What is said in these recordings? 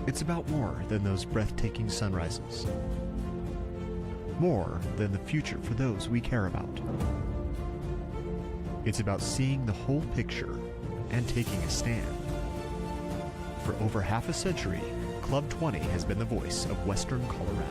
It's about more than those breathtaking sunrises. More than the future for those we care about. It's about seeing the whole picture and taking a stand. For over half a century, Club 20 has been the voice of Western Colorado.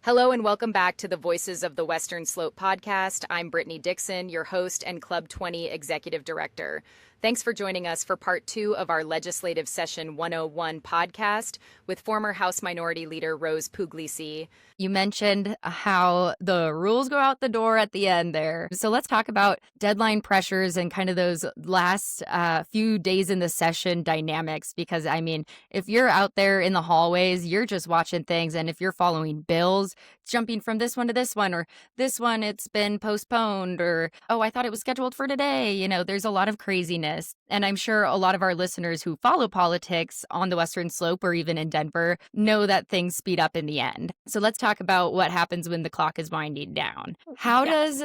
Hello and welcome back to the Voices of the Western Slope podcast. I'm Brittany Dixon, your host and Club 20 Executive Director. Thanks for joining us for part 2 of our Legislative Session 101 podcast with former House Minority Leader Rose Pugliese. You mentioned how the rules go out the door at the end there. So let's talk about deadline pressures and kind of those last few days in the session dynamics. Because, I mean, if you're out there in the hallways, you're just watching things. And if you're following bills, jumping from this one to this one, or this one, it's been postponed, or, oh, I thought it was scheduled for today. You know, there's a lot of craziness. And I'm sure a lot of our listeners who follow politics on the Western Slope or even in Denver know that things speed up in the end. So let's talk about what happens when the clock is winding down. How does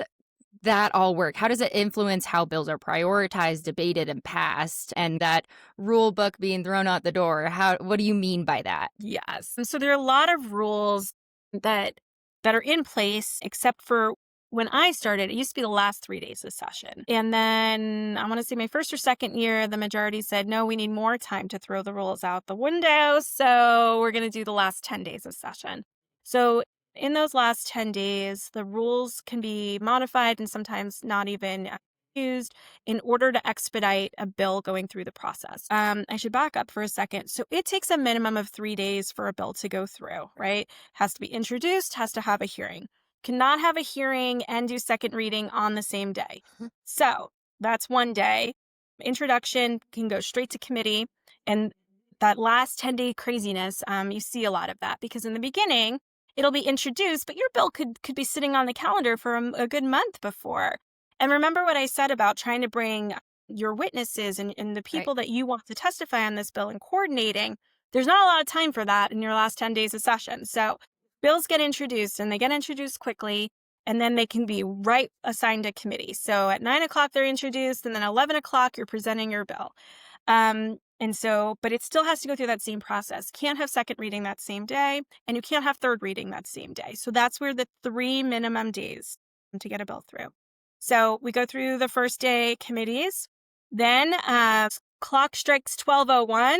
that all work? How does it influence how bills are prioritized, debated, and passed? And that rule book being thrown out the door, what do you mean by that? Yes. And so there are a lot of rules that are in place, except for when I started, it used to be the last 3 days of session. And then I want to say my first or second year, the majority said, no, we need more time to throw the rules out the window. So we're going to do the last 10 days of session. So in those last 10 days, the rules can be modified and sometimes not even used in order to expedite a bill going through the process. I should back up for a second. So it takes a minimum of 3 days for a bill to go through, right? Has to be introduced, has to have a hearing. Cannot have a hearing and do second reading on the same day. So that's 1 day. Introduction can go straight to committee. And that last 10-day craziness, you see a lot of that because in the beginning, it'll be introduced, but your bill could be sitting on the calendar for a good month before. And remember what I said about trying to bring your witnesses and the people that you want to testify on this bill and coordinating. There's not a lot of time for that in your last 10 days of session. So bills get introduced and they get introduced quickly, and then they can be right assigned to committee. So at 9 o'clock, they're introduced, and then 11 o'clock, you're presenting your bill. But it still has to go through that same process. Can't have second reading that same day, and you can't have third reading that same day. So that's where the 3 minimum days to get a bill through. So we go through the first day committees. Then clock strikes 12:01.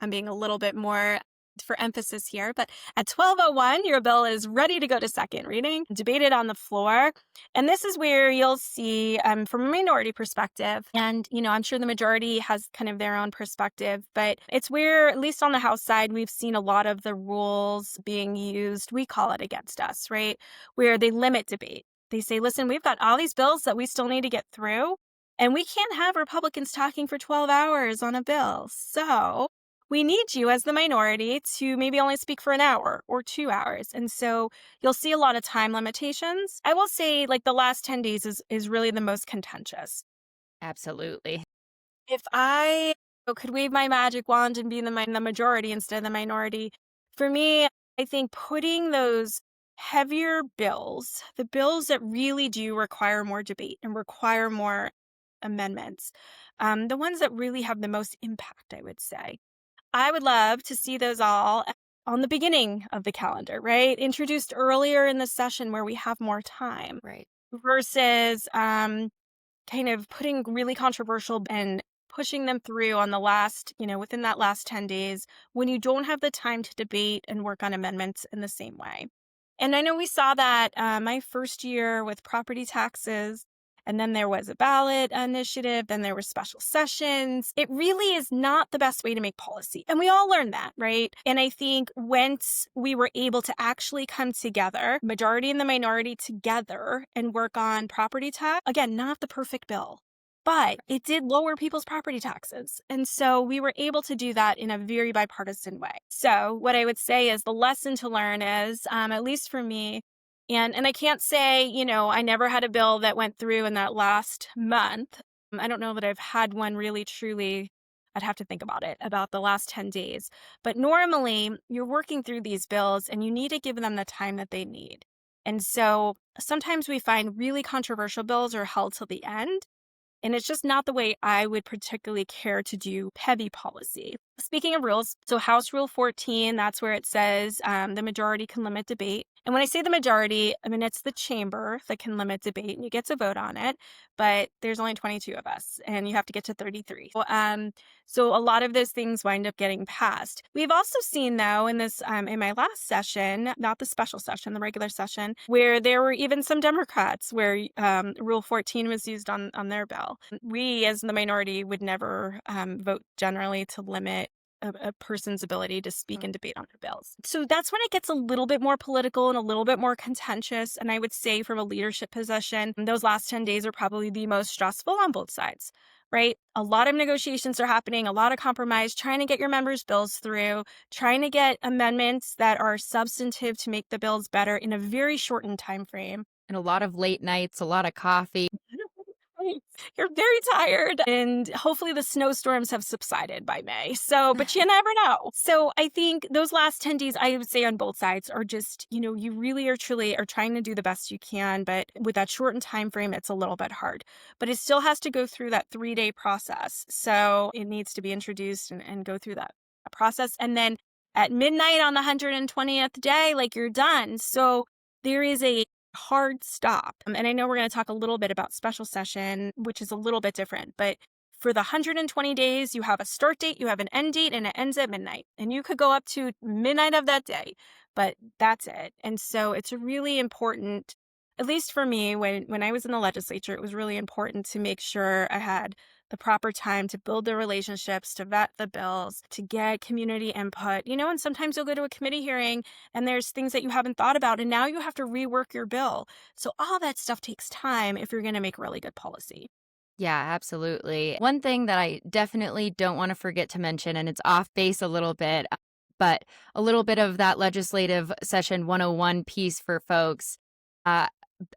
I'm being a little bit more for emphasis here, but at 12:01, your bill is ready to go to second reading, debated on the floor. And this is where you'll see from a minority perspective, and, I'm sure the majority has kind of their own perspective, but it's where, at least on the House side, we've seen a lot of the rules being used, we call it against us, right? Where they limit debate. They say, listen, we've got all these bills that we still need to get through, and we can't have Republicans talking for 12 hours on a bill. So we need you as the minority to maybe only speak for an hour or 2 hours. And so you'll see a lot of time limitations. I will say the last 10 days is really the most contentious. Absolutely. If I could wave my magic wand and be in the majority instead of the minority, for me, I think putting those heavier bills, the bills that really do require more debate and require more amendments, the ones that really have the most impact, I would say. I would love to see those all on the beginning of the calendar, right? Introduced earlier in the session where we have more time. Right. Versus kind of putting really controversial and pushing them through on the last, within that last 10 days when you don't have the time to debate and work on amendments in the same way. And I know we saw that my first year with property taxes, and then there was a ballot initiative, then there were special sessions. It really is not the best way to make policy. And we all learned that, right? And I think once we were able to actually come together, majority and the minority together, and work on property tax, again, not the perfect bill, but it did lower people's property taxes. And so we were able to do that in a very bipartisan way. So what I would say is the lesson to learn is, at least for me, and I can't say, I never had a bill that went through in that last month. I don't know that I've had one really truly, I'd have to think about it, about the last 10 days. But normally you're working through these bills and you need to give them the time that they need. And so sometimes we find really controversial bills are held till the end. And it's just not the way I would particularly care to do heavy policy. Speaking of rules, so House Rule 14, that's where it says the majority can limit debate. And when I say the majority, I mean, it's the chamber that can limit debate and you get to vote on it. But there's only 22 of us and you have to get to 33. So a lot of those things wind up getting passed. We've also seen, though, in this in my last session, not the special session, the regular session, where there were even some Democrats where Rule 14 was used on their bill. We, as the minority, would never vote generally to limit a person's ability to speak and debate on their bills. So that's when it gets a little bit more political and a little bit more contentious. And I would say from a leadership position, those last 10 days are probably the most stressful on both sides, right? A lot of negotiations are happening, a lot of compromise, trying to get your members' bills through, trying to get amendments that are substantive to make the bills better in a very shortened time frame. And a lot of late nights, a lot of coffee. You're very tired, and hopefully the snowstorms have subsided by May. So, but you never know. So I think those last 10 days, I would say on both sides are just, you really are truly are trying to do the best you can. But with that shortened time frame, it's a little bit hard. But it still has to go through that 3-day process. So it needs to be introduced and go through that process. And then at midnight on the 120th day, like you're done. So there is a hard stop. And I know we're going to talk a little bit about special session, which is a little bit different, but for the 120 days, you have a start date, you have an end date, and it ends at midnight. And you could go up to midnight of that day, but that's it. And so it's really important, at least for me, when I was in the legislature, it was really important to make sure I had the proper time to build the relationships, to vet the bills, to get community input, and sometimes you'll go to a committee hearing and there's things that you haven't thought about and now you have to rework your bill. So all that stuff takes time if you're going to make really good policy. Yeah, absolutely. One thing that I definitely don't want to forget to mention, and it's off base a little bit, but a little bit of that legislative session 101 piece for folks.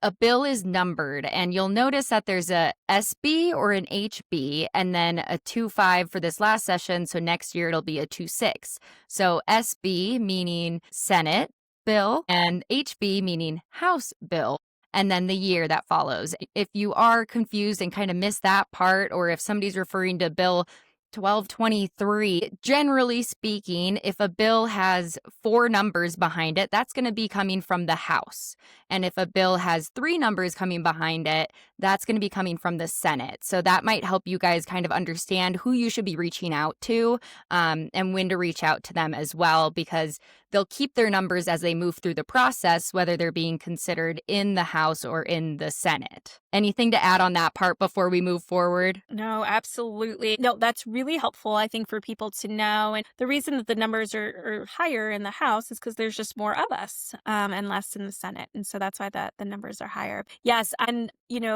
A bill is numbered, and you'll notice that there's a SB or an HB, and then a 2.5 for this last session. So next year it'll be a 2.6. So SB meaning Senate bill, and HB meaning House bill, and then the year that follows. If you are confused and kind of miss that part, or if somebody's referring to Bill 1223, generally speaking, if a bill has 4 numbers behind it, that's going to be coming from the House. And if a bill has 3 numbers coming behind it, that's going to be coming from the Senate. So that might help you guys kind of understand who you should be reaching out to, and when to reach out to them as well, because they'll keep their numbers as they move through the process, whether they're being considered in the House or in the Senate. Anything to add on that part before we move forward? No, absolutely. No, that's really helpful, I think, for people to know. And the reason that the numbers are higher in the House is because there's just more of us and less in the Senate. And so that's why the numbers are higher. Yes. And,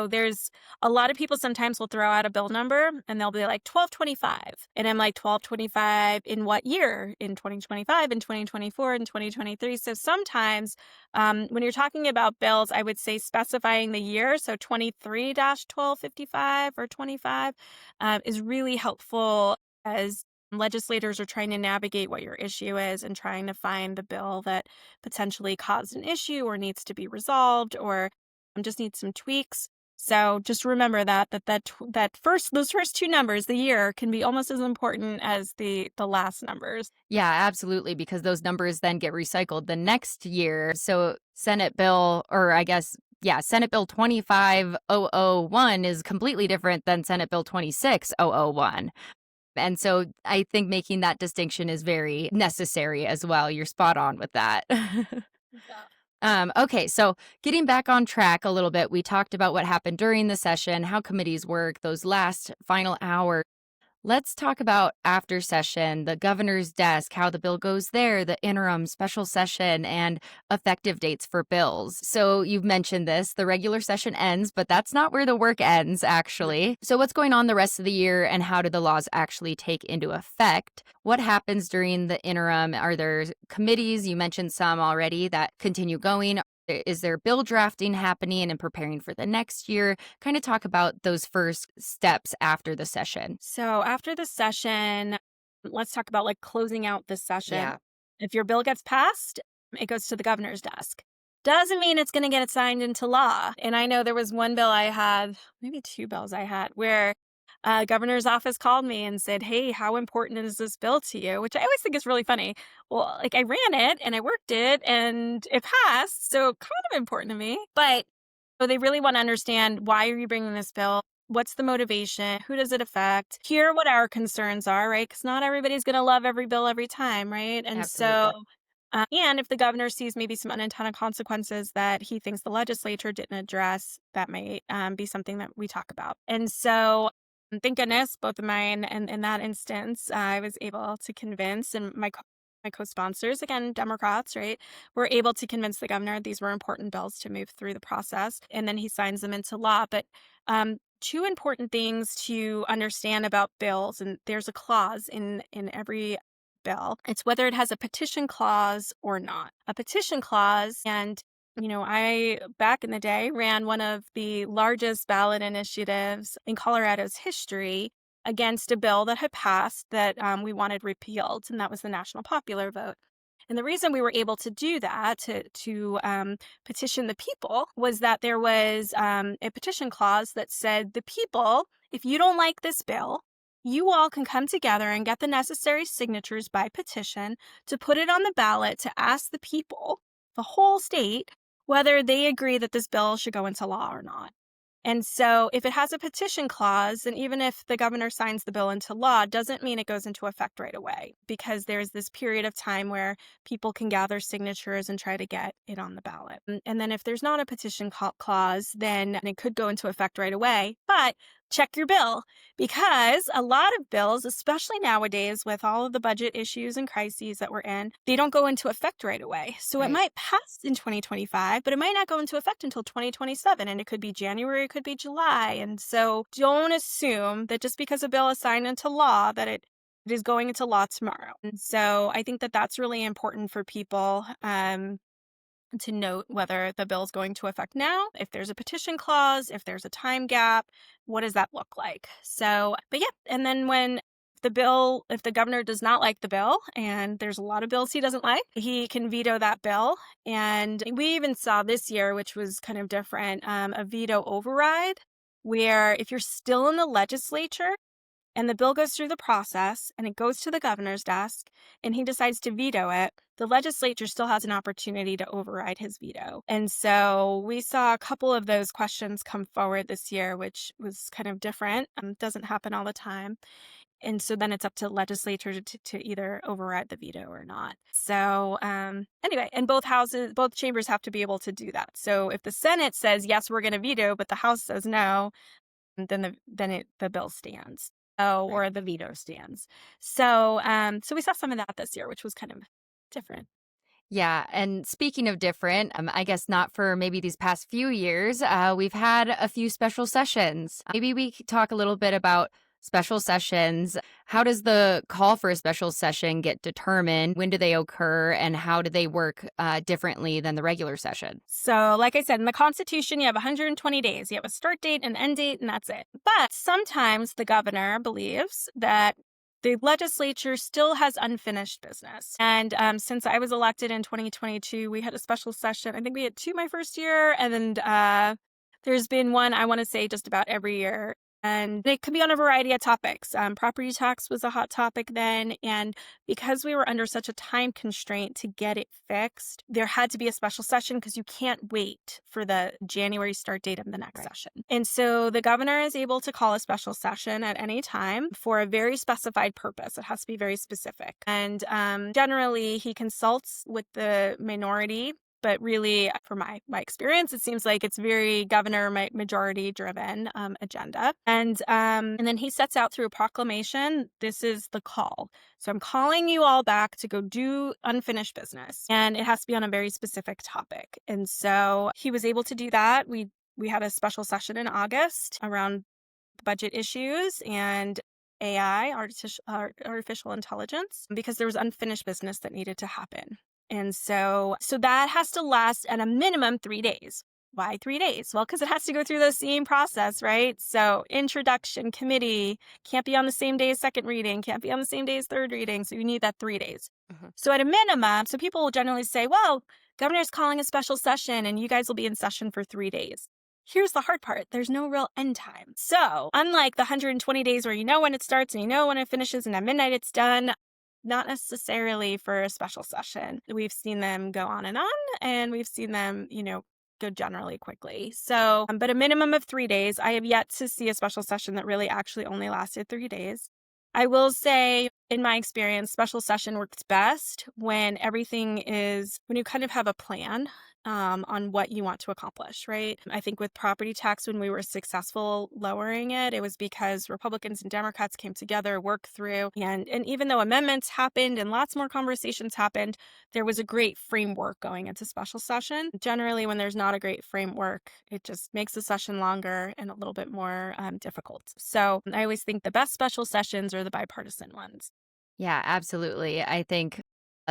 there's a lot of people sometimes will throw out a bill number and they'll be like 1225. And I'm like, 1225 in what year? In 2025, in 2024, in 2023. So sometimes when you're talking about bills, I would say specifying the year. So 23-1255 or 25 is really helpful as legislators are trying to navigate what your issue is and trying to find the bill that potentially caused an issue or needs to be resolved or just needs some tweaks. So just remember that those first 2 numbers, the year, can be almost as important as the last numbers. Yeah, absolutely, because those numbers then get recycled the next year. So Senate Bill, or I guess, yeah, Senate Bill 25001 is completely different than Senate Bill 26001. And so I think making that distinction is very necessary as well. You're spot on with that. Okay, so getting back on track a little bit, we talked about what happened during the session, how committees work, those last final hours. Let's talk about after session, the governor's desk, how the bill goes there, the interim special session, and effective dates for bills. So you've mentioned this, the regular session ends, but that's not where the work ends, actually. So what's going on the rest of the year and how do the laws actually take into effect? What happens during the interim? Are there committees, you mentioned some already, that continue going? Is there bill drafting happening and preparing for the next year? Kind of talk about those first steps after the session. So after the session, let's talk about like closing out the session. Yeah. If your bill gets passed, it goes to the governor's desk. doesn't mean it's going to get it signed into law. And I know there was one bill I had, maybe two bills I had, where governor's office called me and said, "Hey, how important is this bill to you?" Which I always think is really funny. Well, like, I ran it and I worked it and it passed, so kind of important to me. But so they really want to understand, why are you bringing this bill? What's the motivation? Who does it affect? Hear what our concerns are, right? Because not everybody's going to love every bill every time, right? And Absolutely. so, and if the governor sees maybe some unintended consequences that he thinks the legislature didn't address, that may be something that we talk about. And so, thank goodness, both of mine, and in that instance, I was able to convince, and my co-sponsors, again, Democrats, right, were able to convince the governor these were important bills to move through the process, and then he signs them into law. But two important things to understand about bills, and there's a clause in every bill. It's whether it has a petition clause or not. A petition clause, and I, back in the day, ran one of the largest ballot initiatives in Colorado's history against a bill that had passed that we wanted repealed, and that was the national popular vote. And the reason we were able to do that, to petition the people, was that there was a petition clause that said, the people, if you don't like this bill, you all can come together and get the necessary signatures by petition to put it on the ballot to ask the people, the whole state, whether they agree that this bill should go into law or not. And so if it has a petition clause, and even if the governor signs the bill into law, doesn't mean it goes into effect right away, because there's this period of time where people can gather signatures and try to get it on the ballot. And then if there's not a petition clause, then it could go into effect right away. But check your bill, because a lot of bills, especially nowadays with all of the budget issues and crises that we're in, they don't go into effect right away. So it might pass in 2025, but it might not go into effect until 2027. And it could be January, it could be July. And so don't assume that just because a bill is signed into law that it is going into law tomorrow. And so I think that that's really important for people to note, whether the bill is going to affect now, if there's a petition clause, if there's a time gap, what does that look like? So, but yeah, and then if the governor does not like the bill, and there's a lot of bills he doesn't like, he can veto that bill. And we even saw this year, which was kind of different, a veto override, where if you're still in the legislature and the bill goes through the process and it goes to the governor's desk and he decides to veto it, the legislature still has an opportunity to override his veto. And so we saw a couple of those questions come forward this year, which was kind of different. Doesn't happen all the time. And so then it's up to the legislature to either override the veto or not. So anyway, and both chambers have to be able to do that. So if the Senate says, yes, we're going to veto, but the House says no, then the bill stands. Or the veto stands. So we saw some of that this year, which was kind of different. Yeah. And speaking of different, I guess not for maybe these past few years, we've had a few special sessions. Maybe we could talk a little bit about special sessions. How does the call for a special session get determined? When do they occur? And how do they work differently than the regular session? So, like I said, in the Constitution, you have 120 days. You have a start date, an end date, and that's it. But sometimes the governor believes that the legislature still has unfinished business. And since I was elected in 2022, we had a special session. I think we had two my first year. And then there's been one, I want to say, just about every year. And it could be on a variety of topics. Property tax was a hot topic then. And because we were under such a time constraint to get it fixed, there had to be a special session, because you can't wait for the January start date of the next session. And so the governor is able to call a special session at any time for a very specified purpose. It has to be very specific. And generally, he consults with the minority. But really, from my experience, it seems like it's very governor majority driven agenda. And then he sets out through a proclamation, this is the call. So I'm calling you all back to go do unfinished business. And it has to be on a very specific topic. And so he was able to do that. We had a special session in August around budget issues and AI, artificial intelligence, because there was unfinished business that needed to happen. And so that has to last at a minimum 3 days. Why 3 days? Well, because it has to go through the same process, right? So introduction, committee, can't be on the same day as second reading, can't be on the same day as third reading. So you need that 3 days. So at a minimum, so people will generally say, well, governor's calling a special session and you guys will be in session for 3 days. Here's the hard part. There's no real end time. So unlike the 120 days where you know when it starts and you know when it finishes and at midnight it's done, not necessarily for a special session. We've seen them go on, and we've seen them, go generally quickly. So, but a minimum of 3 days. I have yet to see a special session that really actually only lasted 3 days. I will say, in my experience, special session works best when when you kind of have a plan on what you want to accomplish, right? I think with property tax, when we were successful lowering it, it was because Republicans and Democrats came together, worked through, and even though amendments happened and lots more conversations happened, there was a great framework going into special session. Generally, when there's not a great framework, it just makes the session longer and a little bit more difficult. So I always think the best special sessions are the bipartisan ones. Yeah, absolutely. I think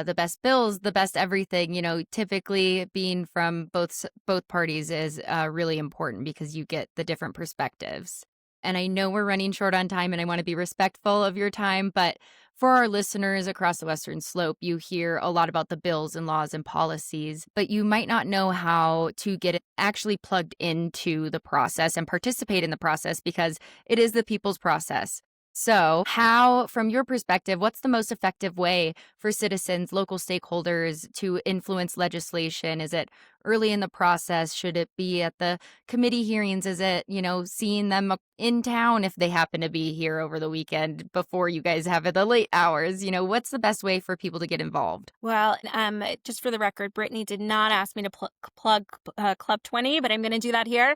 the best bills, the best everything, typically being from both parties is really important because you get the different perspectives. And I know we're running short on time and I want to be respectful of your time, but for our listeners across the Western Slope, you hear a lot about the bills and laws and policies, but you might not know how to get it actually plugged into the process and participate in the process because it is the people's process. So, how, from your perspective, what's the most effective way for citizens, local stakeholders to influence legislation? Is it early in the process? Should it be at the committee hearings? Is it, seeing them in town if they happen to be here over the weekend before you guys have it the late hours? What's the best way for people to get involved? Well, just for the record, Brittany did not ask me to plug Club 20, but I'm going to do that here.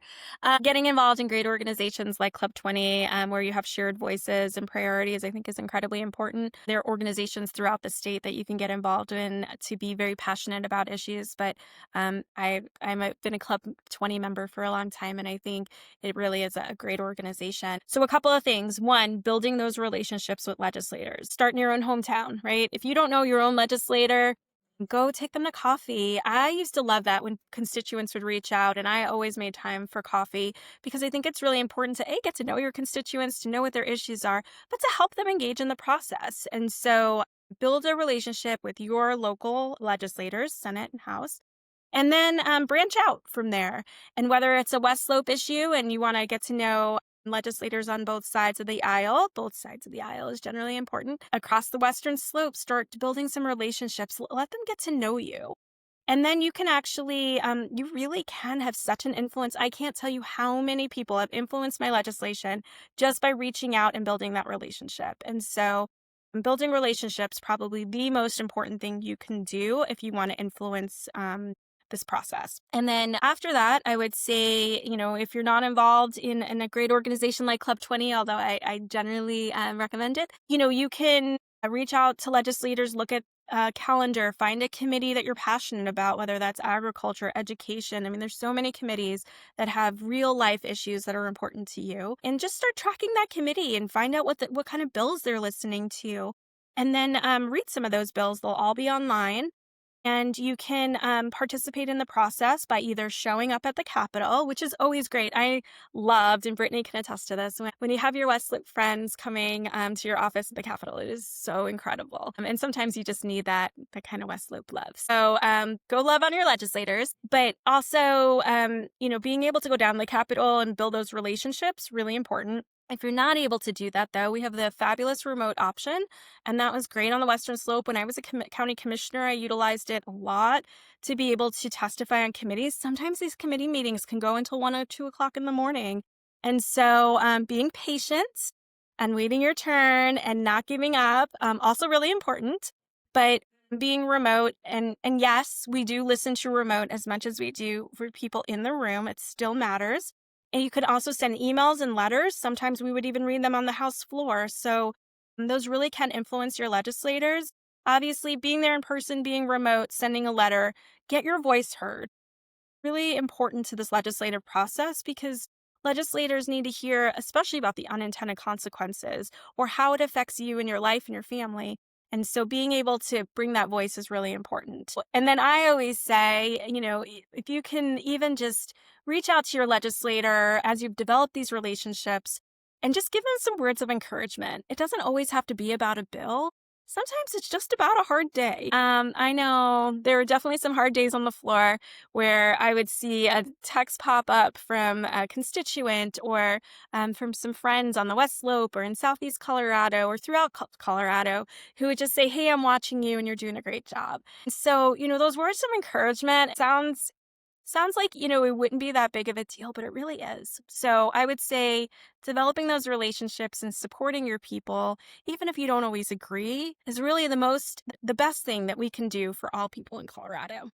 Getting involved in great organizations like Club 20, where you have shared voices and priorities, I think is incredibly important. There are organizations throughout the state that you can get involved in to be very passionate about issues, but I've been a Club 20 member for a long time, and I think it really is a great organization. So a couple of things. One, building those relationships with legislators. Start in your own hometown, right? If you don't know your own legislator, go take them to coffee. I used to love that when constituents would reach out, and I always made time for coffee because I think it's really important to get to know your constituents, to know what their issues are, but to help them engage in the process. And so build a relationship with your local legislators, Senate and House, and then branch out from there. And whether it's a West Slope issue and you want to get to know legislators on both sides of the aisle is generally important. Across the Western Slope, start building some relationships. Let them get to know you. And then you can actually, you really can have such an influence. I can't tell you how many people have influenced my legislation just by reaching out and building that relationship. And so building relationships, probably the most important thing you can do if you want to influence this process. And then after that, I would say, if you're not involved in a great organization like Club 20, although I generally recommend it, you can reach out to legislators, look at a calendar, find a committee that you're passionate about, whether that's agriculture, education. I mean, there's so many committees that have real life issues that are important to you, and just start tracking that committee and find out what kind of bills they're listening to. And then read some of those bills. They'll all be online. And you can participate in the process by either showing up at the Capitol, which is always great. I loved, and Brittany can attest to this, when you have your West Slope friends coming to your office at the Capitol. It is so incredible. And sometimes you just need that kind of West Slope love. So go love on your legislators, but also, being able to go down the Capitol and build those relationships, really important. If you're not able to do that, though, we have the fabulous remote option, and that was great on the Western Slope. When I was a county commissioner, I utilized it a lot to be able to testify on committees. Sometimes these committee meetings can go until 1 or 2 o'clock in the morning. And so being patient and waiting your turn and not giving up, also really important. But being remote, and yes, we do listen to remote as much as we do for people in the room. It still matters. And you could also send emails and letters. Sometimes we would even read them on the House floor. So those really can influence your legislators. Obviously, being there in person, being remote, sending a letter, get your voice heard. Really important to this legislative process because legislators need to hear, especially about the unintended consequences or how it affects you and your life and your family. And so being able to bring that voice is really important. And then I always say, if you can even just reach out to your legislator as you've developed these relationships and just give them some words of encouragement. It doesn't always have to be about a bill. sometimes it's just about a hard day. I know there are definitely some hard days on the floor where I would see a text pop up from a constituent or from some friends on the West Slope or in Southeast Colorado or throughout Colorado who would just say, "Hey, I'm watching you and you're doing a great job." So, those words of encouragement sounds like, it wouldn't be that big of a deal, but it really is. So I would say developing those relationships and supporting your people, even if you don't always agree, is really the best thing that we can do for all people in Colorado.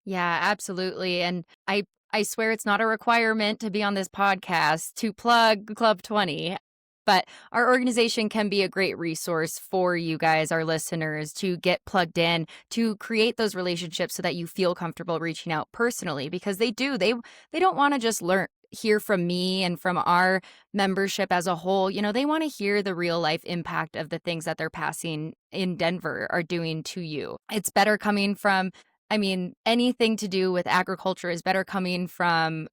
Yeah, absolutely. And I swear it's not a requirement to be on this podcast to plug Club 20. But our organization can be a great resource for you guys, our listeners, to get plugged in, to create those relationships so that you feel comfortable reaching out personally, because they do. They don't want to just hear from me and from our membership as a whole. They want to hear the real life impact of the things that they're passing in Denver are doing to you. It's better coming from, anything to do with agriculture is better coming from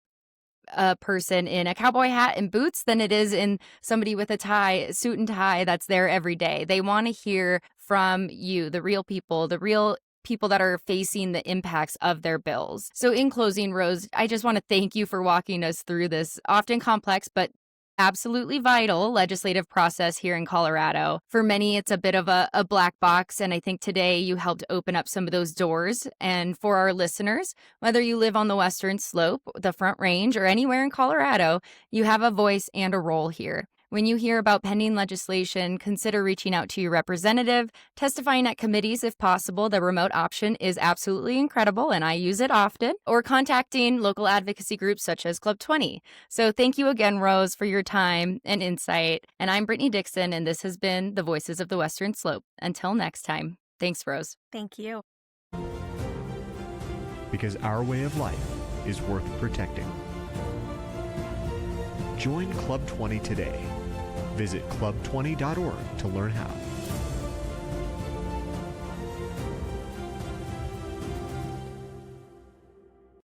a person in a cowboy hat and boots than it is in somebody with a suit and tie that's there every day. They want to hear from you, the real people that are facing the impacts of their bills. So in closing, Rose, I just want to thank you for walking us through this often complex but absolutely vital legislative process here in Colorado. For many, it's a bit of a black box, and I think today you helped open up some of those doors. And for our listeners, whether you live on the Western Slope, the Front Range, or anywhere in Colorado, you have a voice and a role here. When you hear about pending legislation, consider reaching out to your representative, testifying at committees if possible. The remote option is absolutely incredible, and I use it often, or contacting local advocacy groups such as Club 20. So thank you again, Rose, for your time and insight. And I'm Brittany Dixon, and this has been The Voices of the Western Slope. Until next time, thanks, Rose. Thank you. Because our way of life is worth protecting. Join Club 20 today. Visit club20.org to learn how.